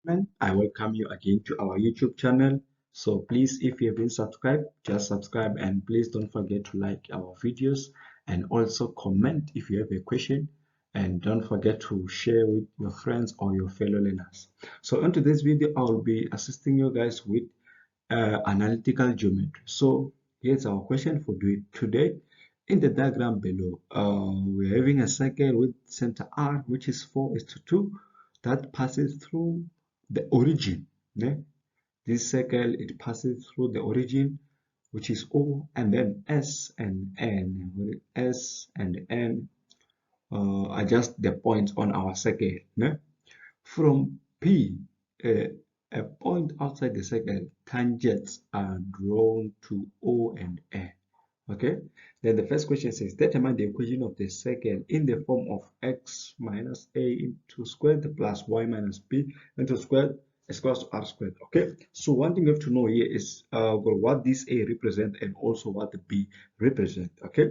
I welcome you again to our YouTube channel. So please, if you have been subscribed, just subscribe, and please don't forget to like our videos and also comment if you have a question, and don't forget to share with your friends or your fellow learners. So in today's video, I will be assisting you guys with analytical geometry. So here's our question for today. In the diagram below, we're having a circle with center R, which is 4:2, that passes through the origin. Yeah? This circle, it passes through the origin, which is O, and then S and N. S and N are just the points on our circle. Yeah? From P, a point outside the circle, tangents are drawn to O and A. Okay, then the first question says determine the equation of the circle in the form of x minus a into squared plus y minus b into squared is equals to r squared. Okay, so one thing you have to know here is well, what this a represent and also what the b represent. Okay,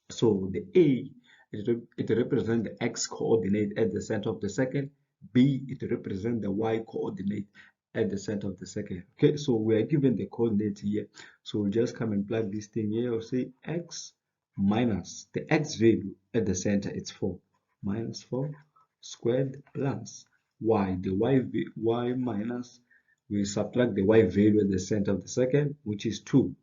so the a, it represents the x coordinate at the center of the circle. B, it represents the y coordinate at the center of the circle. Okay, so we are given the coordinates here. So we just come and plug this thing here. We'll say x minus the x value at the center, it's 4, minus 4 squared plus y. The y minus, we subtract the y value at the center of the circle, which is 2,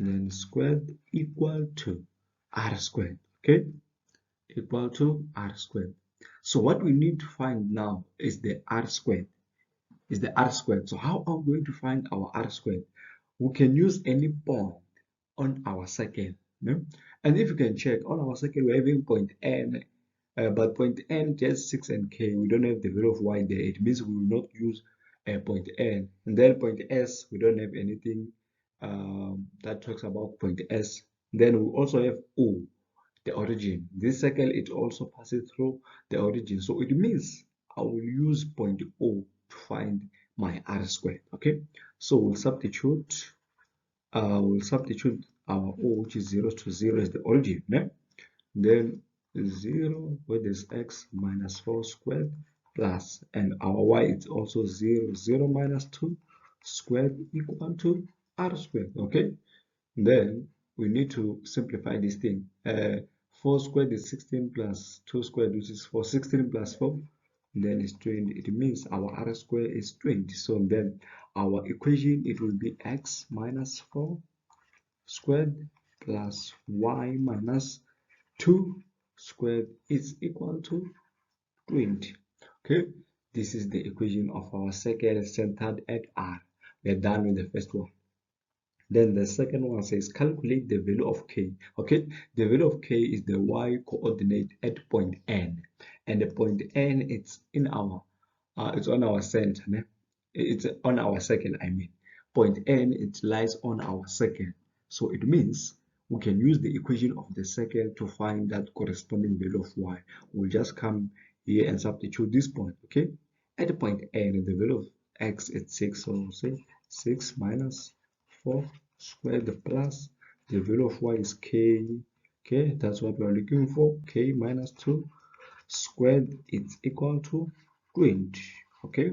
then squared equal to r squared. Okay, equal to r squared. So what we need to find now is the r squared. So how are we going to find our r squared? We can use any point on our circle. No? And if you can check on our circle, we're having point n, but point n just 6 and k. We don't have the value of y there. It means we will not use point n. And then point s, we don't have anything that talks about point s. Then we also have o, the origin. This circle, it also passes through the origin. So it means I will use point O to find my r squared. Okay, so we'll substitute our O, which is 0 to 0 as the origin. Yeah? Then 0, where there's x minus 4 squared plus, and our y is also 0, 0 minus 2 squared equal to r squared. Okay, then we need to simplify this thing. 4 squared is 16 plus 2 squared, which is 4. 16 plus 4, then it's 20. It means our r squared is 20. So then our equation, it will be x minus 4 squared plus y minus 2 squared is equal to 20. Okay, this is the equation of our circle centered at R. We're done with the first one. Then the second one says calculate the value of k. Okay, the value of k is the y coordinate at point n, and the point n, it's in our it's on our center. Ne? It's on our circle. I mean, point n, it lies on our circle. So it means we can use the equation of the circle to find that corresponding value of y. We'll just come here and substitute this point. Okay, at point n, the value of x is 6. So we'll say 6 minus 4 squared plus the value of y is k. Okay, that's what we're looking for. K minus 2 squared is equal to 20. Okay,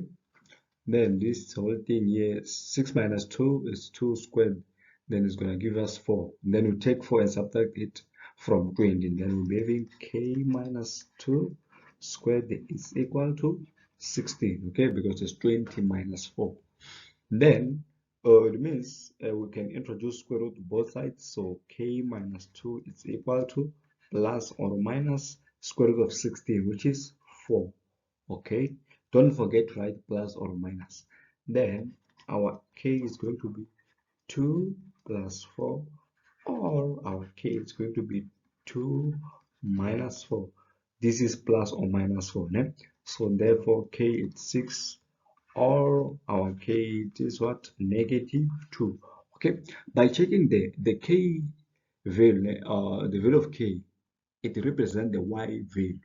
then this whole thing here, 6 minus 2 is 2 squared, then it's going to give us 4. Then we take 4 and subtract it from 20, and then we'll be having k minus 2 squared is equal to 16. Okay, because it's 20 minus 4. Then it means we can introduce square root to both sides. So k minus 2 is equal to plus or minus square root of 16, which is 4. Okay, don't forget to write plus or minus. Then our k is going to be 2 plus 4, or our k is going to be 2 minus 4. This is plus or minus 4. Ne? So therefore k is 6, or our k is what? Negative 2. Okay, by checking the k value, the value of k, it represents the y value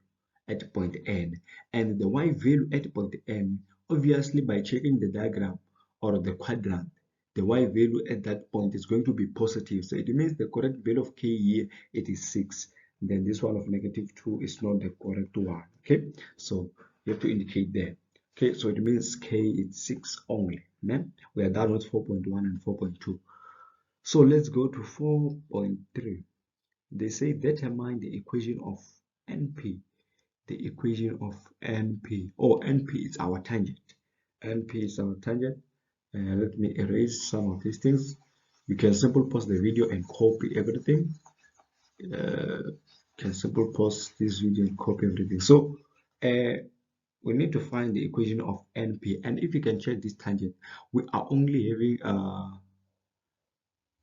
at point n, and the y value at point n, obviously by checking the diagram or the quadrant, the y value at that point is going to be positive. So it means the correct value of k here, it is 6. Then this one of negative 2 is not the correct one. Okay, so you have to indicate there. Okay, so it means k is 6 only. We are done with 4.1 and 4.2. So let's go to 4.3. They say determine the equation of NP. The equation of NP. Oh, NP is our tangent. NP is our tangent. Let me erase some of these things. You can simply pause the video and copy everything. Can simply pause this video and copy everything. So we need to find the equation of NP. And if you can check this tangent, we are only having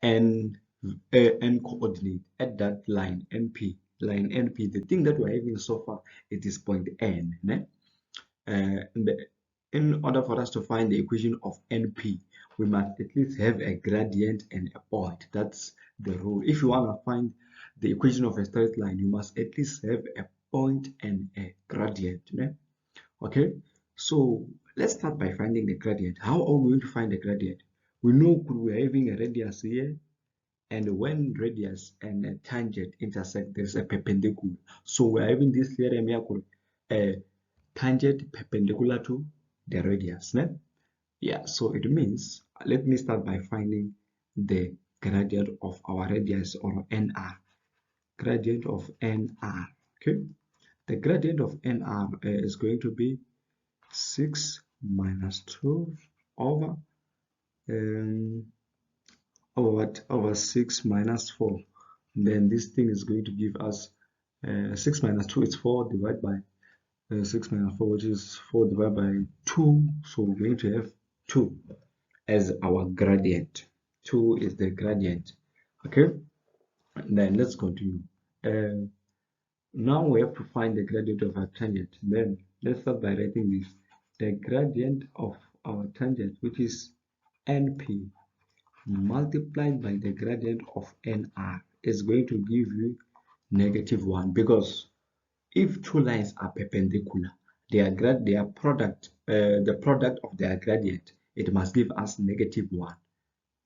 n coordinate at that line NP. Line NP, the thing that we're having so far, it is point N. In order for us to find the equation of NP, we must at least have a gradient and a point. That's the rule. If you want to find the equation of a straight line, you must at least have a point and a gradient. Okay, so let's start by finding the gradient. How are we going to find the gradient? We know we're having a radius here, and when radius and a tangent intersect, there's a perpendicular. So we're having this theorem here called a tangent perpendicular to the radius. Yeah, so it means, let me start by finding the gradient of our radius, or NR. Gradient of NR. Okay, the gradient of NR is going to be 6 minus 2 over over 6 minus 4. Then this thing is going to give us 6 minus 2 is 4 divided by 6 minus 4, which is 4 divided by 2. So we're going to have 2 as our gradient. 2 is the gradient. Okay, and then let's continue. Now we have to find the gradient of our tangent. Then let's start by writing this. The gradient of our tangent, which is NP, multiplied by the gradient of NR, is going to give you -1, because if two lines are perpendicular, their product, the product of their gradient, it must give us -1.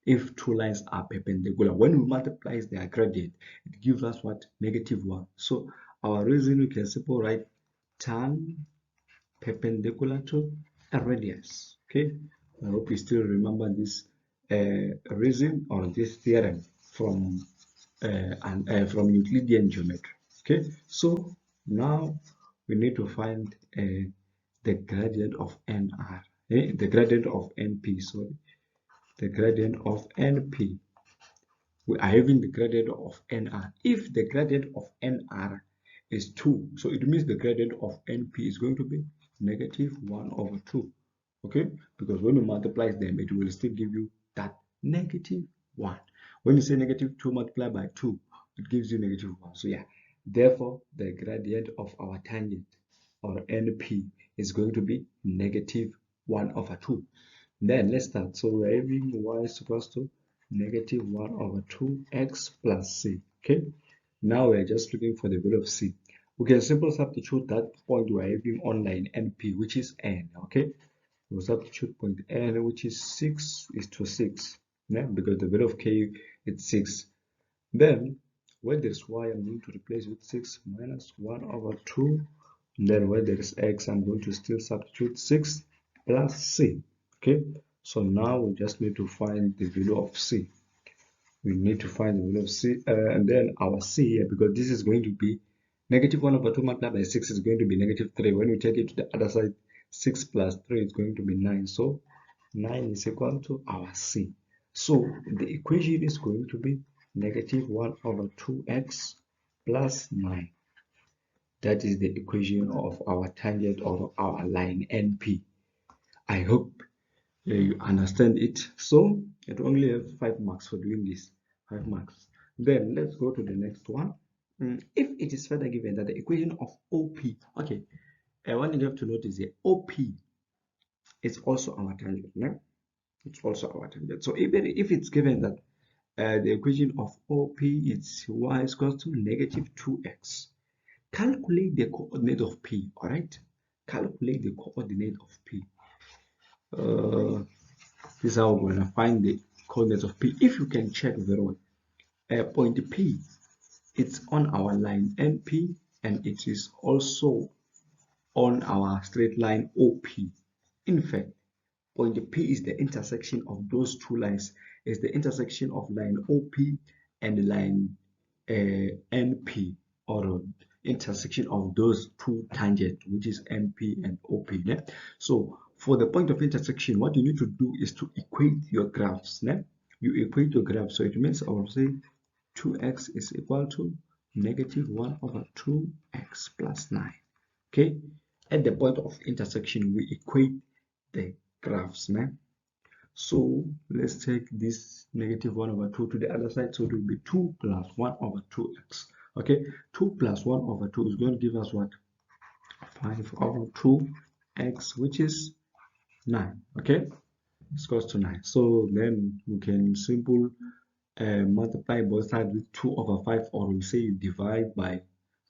If two lines are perpendicular, when we multiply their gradient, it gives us what? -1. So our reason, we can simply write tan perpendicular to a radius. Okay, I hope you still remember this reason, or this theorem from from Euclidean geometry. Okay, so now we need to find the gradient of NR, the gradient of NP. Sorry, the gradient of NP. We are having the gradient of NR. If the gradient of NR is 2, so it means the gradient of NP is going to be -1 over 2. Okay, because when you multiply them, it will still give you that -1. When you say -2 multiplied by 2, it gives you -1. So yeah, therefore the gradient of our tangent, or NP, is going to be -1 over 2. Then let's start. So we're having y is equals to -1 over 2x plus c. Okay, now we're just looking for the value of c. We can simply substitute that point we're having on line NP, which is n. Okay, we'll substitute point n, which is 6 is to 6, because the value of k is 6. Then where there's y, I'm going to replace with 6 minus 1 over 2. Then where there is x, I'm going to still substitute 6 plus c. Okay, so now we just need to find the value of c. We need to find the value of c, and then our c here, because this is going to be -1 over 2 multiplied by 6 is going to be -3. When we take it to the other side, 6 plus 3 is going to be 9. So 9 is equal to our c. So the equation is going to be -1 over 2x plus 9. That is the equation of our tangent of our line NP. I hope you understand it. So it only have 5 marks for doing this. 5 marks. Then let's go to the next one. If it is further given that the equation of OP, okay, one thing you have to notice here, OP is also our tangent. It's also our tangent. So even if it's given that the equation of OP is y is equal to -2x, calculate the coordinate of P. All right, calculate the coordinate of P. This is how we're going to find the coordinates of P. If you can check very well, point P, it's on our line NP, and it is also on our straight line OP. In fact, point P is the intersection of those two lines. Is the intersection of line OP and line NP, or intersection of those two tangents, which is NP and OP. Yeah? So for the point of intersection, what you need to do is to equate your graphs. Yeah? You equate your graph. So it means I will say 2x is equal to negative 1 over 2x plus 9. Okay, at the point of intersection, we equate the graphs. Né? So let's take this negative 1 over 2 to the other side. So it will be 2 plus 1 over 2x. Okay, 2 plus 1 over 2 is going to give us what? 5 over 2x, which is 9. Okay, it's equals to 9. So then we can simple multiply both sides with 2 over 5, or we say divide by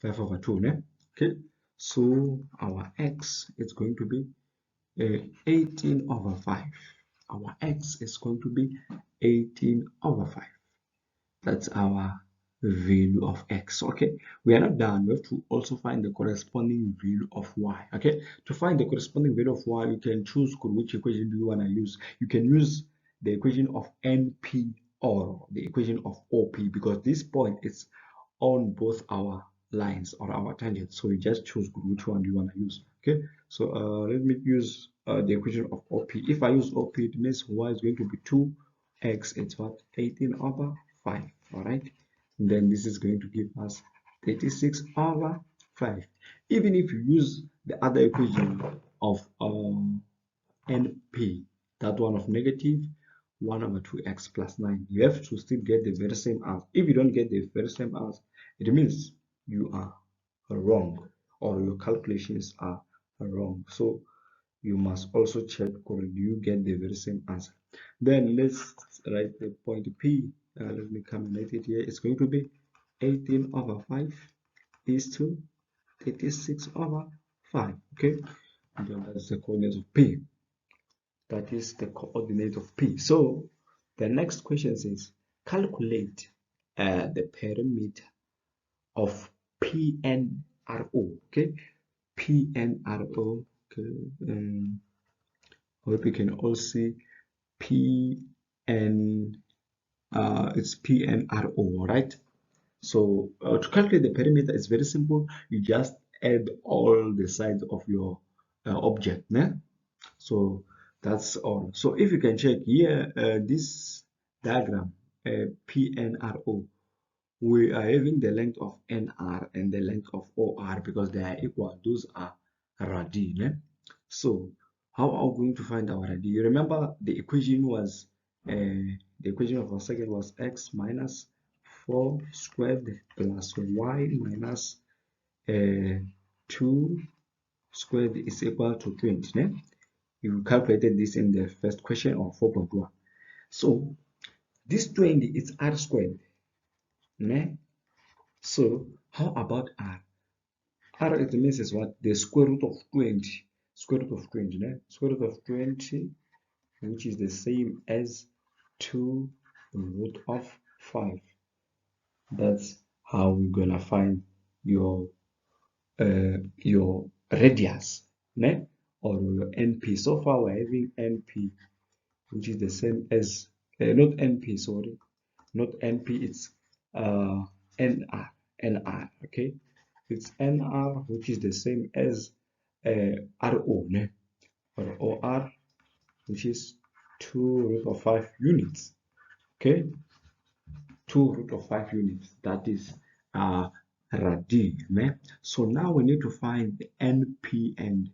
5 over 2. Né? Okay, so our x is going to be 18 over 5. Our x is going to be 18 over 5. That's our value of x. Okay, we are not done. We have to also find the corresponding value of y. Okay, to find the corresponding value of y, you can choose which equation do you want to use. You can use the equation of np or the equation of op, because this point is on both our lines or our tangents. So you just choose which one you want to use. Okay, so let me use the equation of op. If I use op, it means y is going to be 2x. It's what? 18 over 5. All right, and then this is going to give us 36 over 5. Even if you use the other equation of np, that one of negative 1 over 2x plus 9, you have to still get the very same answer. If you don't get the very same answer, it means you are wrong, or your calculations are wrong. So you must also check, or do you get the very same answer. Then let's write the point P. Let me combine it here. It's going to be 18 over 5 is to 36 over 5. Okay, and then that's the coordinate of P. That is the coordinate of P. So the next question says calculate the perimeter of PNRO. Okay, PNRO. Okay, hope you can all see PN. It's PNRO, right? So to calculate the perimeter, it's very simple. You just add all the sides of your object. Né? So that's all. So if you can check here, this diagram, PNRO, we are having the length of NR and the length of OR because they are equal. Those are radii. Né? So how are we going to find our radii? You remember the equation was the equation of our second was x minus 4 squared plus y minus 2 squared is equal to 20. Né? You calculated this in the first question of 4.1. So this 20 is r squared. Né? So how about r? R, it means is what? The square root of 20. Square root of 20. Né? Square root of 20, which is the same as 2 root of 5. That's how we're gonna find your radius, né? Or your NP. So far we're having NP, which is the same as not NP, sorry, not NP, it's NR, okay? It's NR, which is the same as RO, né? Or OR, which is 2 root of 5 units, okay? 2 root of 5 units, that is radii, né? So now we need to find the NP and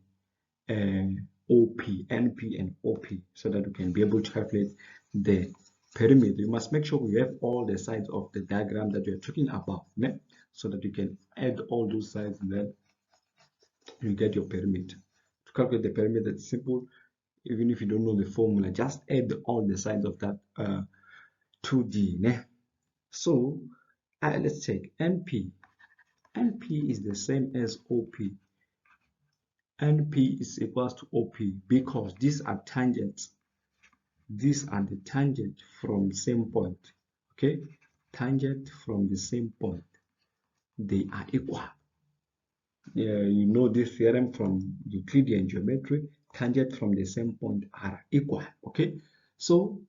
OP, NP and OP, so that we can be able to calculate the perimeter. You must make sure we have all the sides of the diagram that we are talking about, né? So that you can add all those sides and then you get your perimeter. To calculate the perimeter, it's simple. Even if you don't know the formula, just add all the sides of that 2D. Né? So let's take NP. NP is the same as OP. NP is equals to OP because these are tangents. These are the tangent from the same point. Okay, tangent from the same point. They are equal. Yeah, you know this theorem from Euclidean geometry. tangent from the same point are equal. Okay, so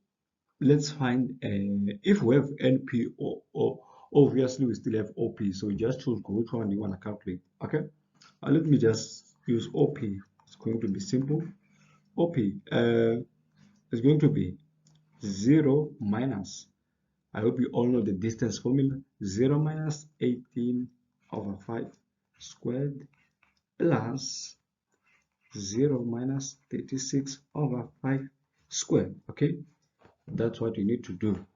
let's find if we have NP or obviously we still have OP, so just choose which one you want to calculate. Okay, let me just use OP. It's going to be simple. OP is going to be 0 minus, I hope you all know the distance formula, 0 minus 18 over 5 squared plus 0 minus 36 over 5 squared. Okay, that's what you need to do.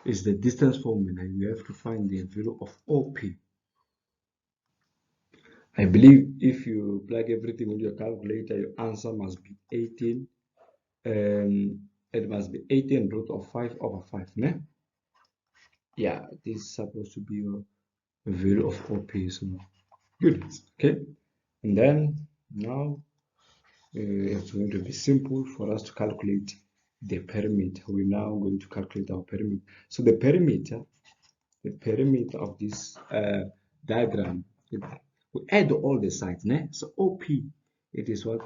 Is the distance formula. You have to find the value of OP. I believe if you plug everything in your calculator, your answer must be 18. It must be 18 root of 5 over 5. Ne? Yeah, this is supposed to be your value of OP. So good. Okay, and then now it's going to be simple for us to calculate the perimeter. We're now going to calculate our perimeter. So the perimeter of this diagram, we add all the sides. So OP, it is what?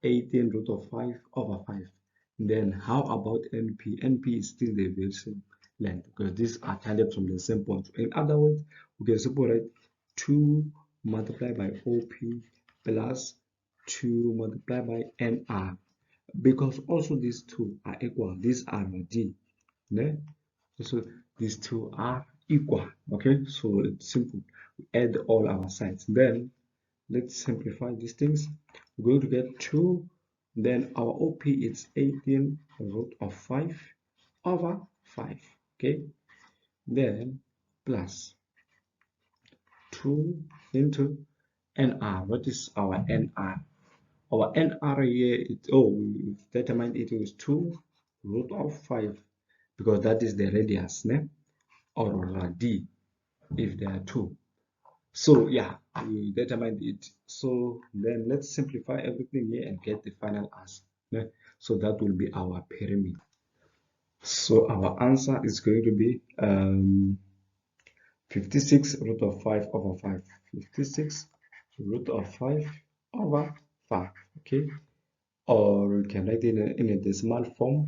18 root of 5 over 5. Then how about NP? NP is still the very same length because these are tangent from the same point. In other words, we can simply write 2 multiplied by OP plus 2 multiplied by NR, because also these two are equal. These are D. So these two are equal. Okay, so it's simple. We add all our sides. Then let's simplify these things. We're going to get 2. Then our OP is 18 root of 5 over 5. Okay, then plus 2 into NR. What is our NR? Our NR here, we've determined it was 2 root of 5 because that is the radius, or D if there are 2. So yeah, we determined it. So then let's simplify everything here and get the final answer. So that will be our perimeter. So our answer is going to be 56 root of 5 over 5. 56 root of 5 over 5. Okay, or we can write it in a decimal form,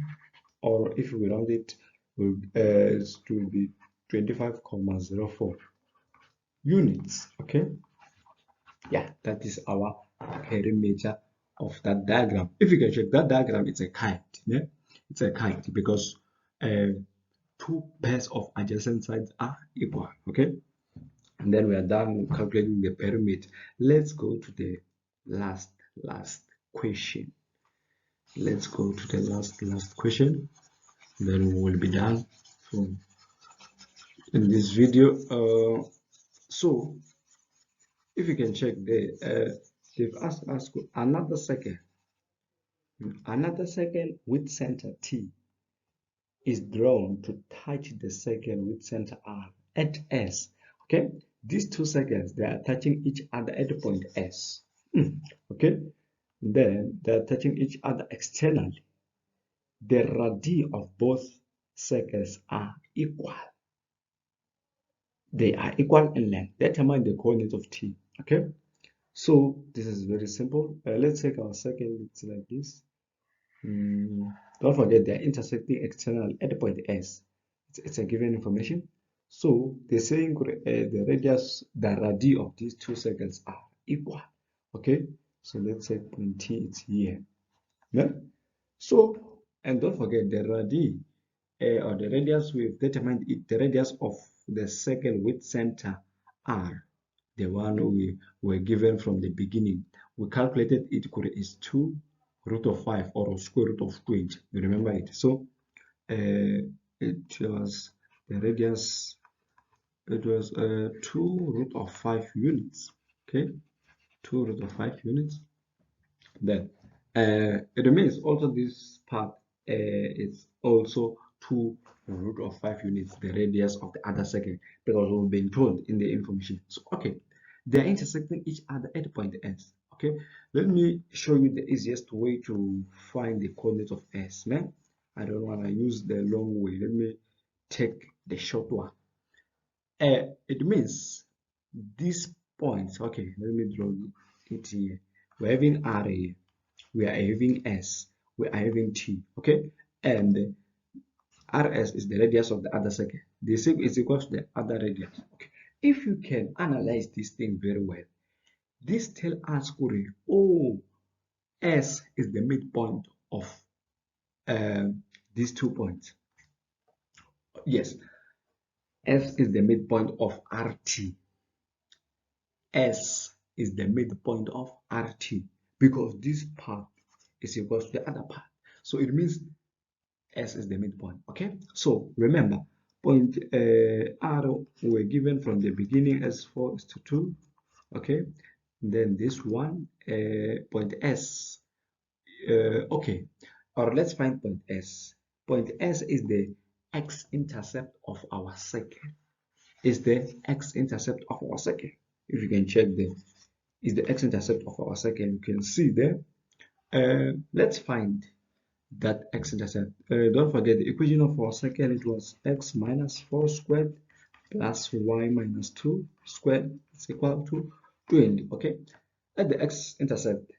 or if we round it, it will be 25,04 units. Okay, yeah, that is our perimeter of that diagram. If you can check that diagram, it's a kite. Yeah, it's a kite because 2 pairs of adjacent sides are equal. Okay, and then we are done calculating the perimeter. Let's go to the last question. Let's go to the last question, then we will be done in this video. So if you can check there, they've asked us another second with center T is drawn to touch the second with center R at S. Okay, these 2 seconds, they are touching each other at the point S. Okay, then they are touching each other externally. The radii of both circles are equal. They are equal in length. Determine the coordinates of T. Okay, so this is very simple. Let's take our second. It's like this. Don't forget they are intersecting external at the point S. It's a given information. So they're saying the radius, the radii of these 2 circles are equal. Okay, so let's say point T is here. Yeah? So, and don't forget the radii or the radius, we've determined it, the radius of the circle with center R, the one we were given from the beginning. We calculated it is 2 root of 5 or square root of 20. You remember it? So it was the radius, it was 2 root of 5 units. Okay, 2 root of 5 units. Then it remains also this part is also 2 root of 5 units, the radius of the other second, because we've been told in the information. So okay, they are intersecting each other at point S. Okay, let me show you the easiest way to find the coordinates of S. Man, I don't want to use the long way. Let me take the short one. It means these points. Okay, let me draw it here. We're having R here. we are having S, we are having T, okay? And RS is the radius of the other circle. The circle is equal to the other radius. Okay. If you can analyze this thing very well, this tell us, oh, S is the midpoint of these 2 points. Yes, S is the midpoint of RT. S is the midpoint of RT because this part is equal to the other part. So it means S is the midpoint. Okay. So remember, point R were given from the beginning as 4:2. Okay. Then this one, point S. Okay. Or let's find point S. Point S is the x-intercept of our circle. Is the x-intercept of our circle. If you can check there, is the x-intercept of our circle. You can see there. Let's find that x-intercept. Don't forget the equation of our circle. It was x minus 4 squared plus y minus 2 squared is equal to 20. Okay, at the x-intercept,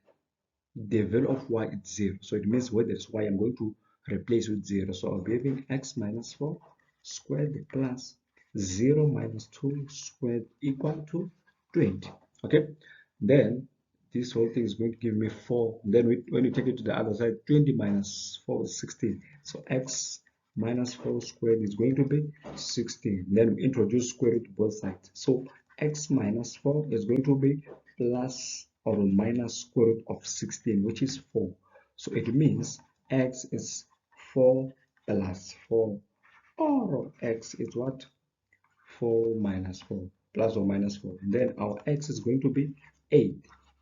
the value of y is 0. So it means where there's y, I'm going to replace with 0. So I'll be having x minus 4 squared plus 0 minus 2 squared equal to 20. Okay, then this whole thing is going to give me 4. Then when you take it to the other side, 20 minus 4 is 16. So x minus 4 squared is going to be 16. Then we introduce square root to both sides. So x minus 4 is going to be plus or minus square root of 16, which is 4. So it means x is 4 plus 4, or x is what? 4 minus 4 plus or minus 4. And then our x is going to be 8,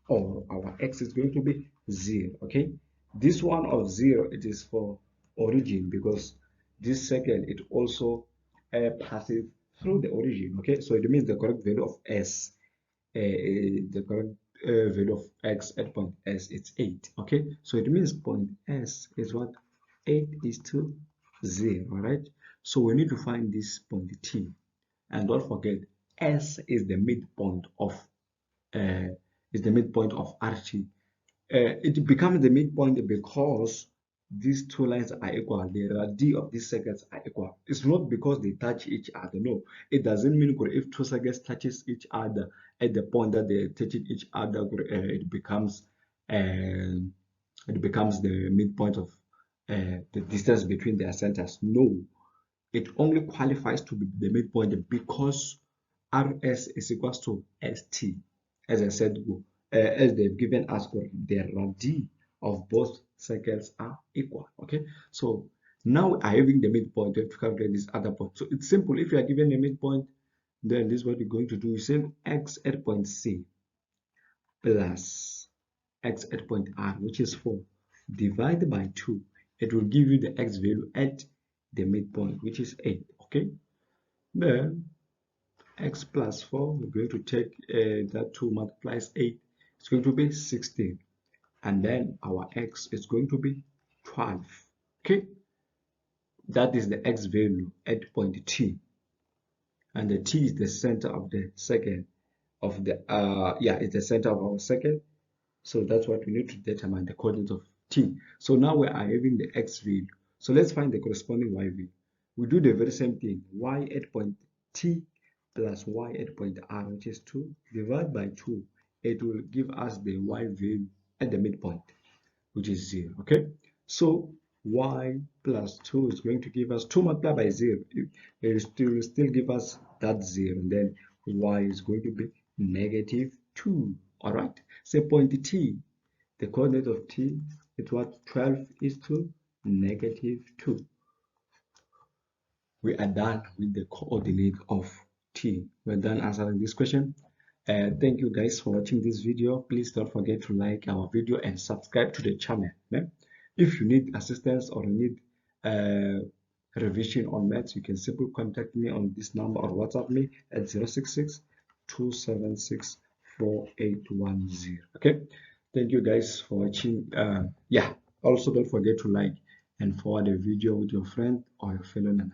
or our x is going to be 0. Okay, this one of 0, it is for origin because this circle it also passes through the origin. Okay, so it means the correct value of s, the correct value of x at point S is 8. Okay, so it means point S is what? 8 is to 0. All right, so we need to find this point T. And don't forget, S is the midpoint of RT. It becomes the midpoint because these two lines are equal. The radii of these circles are equal. It's not because they touch each other. No, it doesn't mean if two circles touches each other at the point that they touch each other, it becomes the midpoint of the distance between their centers. No, it only qualifies to be the midpoint because RS is equals to ST. As I said, as they've given us, the radii of both circles are equal. Okay, so now I having the midpoint, we have to calculate this other point. So it's simple. If you are given a midpoint, then this is what you're going to do. You say x at point C plus x at point R, which is 4, divided by 2. It will give you the x value at the midpoint, which is 8. Okay, then x plus 4, we're going to take that 2 multiplies 8, it's going to be 16, and then our x is going to be 12. Okay, that is the x value at point T, and the T is the center of the circle of the it's the center of our circle. So that's what we need to determine, the coordinate of T. So now we are having the x value. So let's find the corresponding y value. We do the very same thing. Y at point T plus y at point R, which is 2, divided by 2. It will give us the y value at the midpoint, which is 0. Okay, so y plus 2 is going to give us 2 multiplied by 0. It will still give us that 0. And then y is going to be negative 2. All right, say point T, the coordinate of T is what? 12 is to negative 2. We are done with the coordinate of T. We're done answering this question. Thank you guys for watching this video. Please don't forget to like our video and subscribe to the channel. If you need assistance or need revision on maths, you can simply contact me on this number or WhatsApp me at 066 276 4810. Okay, thank you guys for watching. Also don't forget to like and forward the video with your friend or your fellow learner.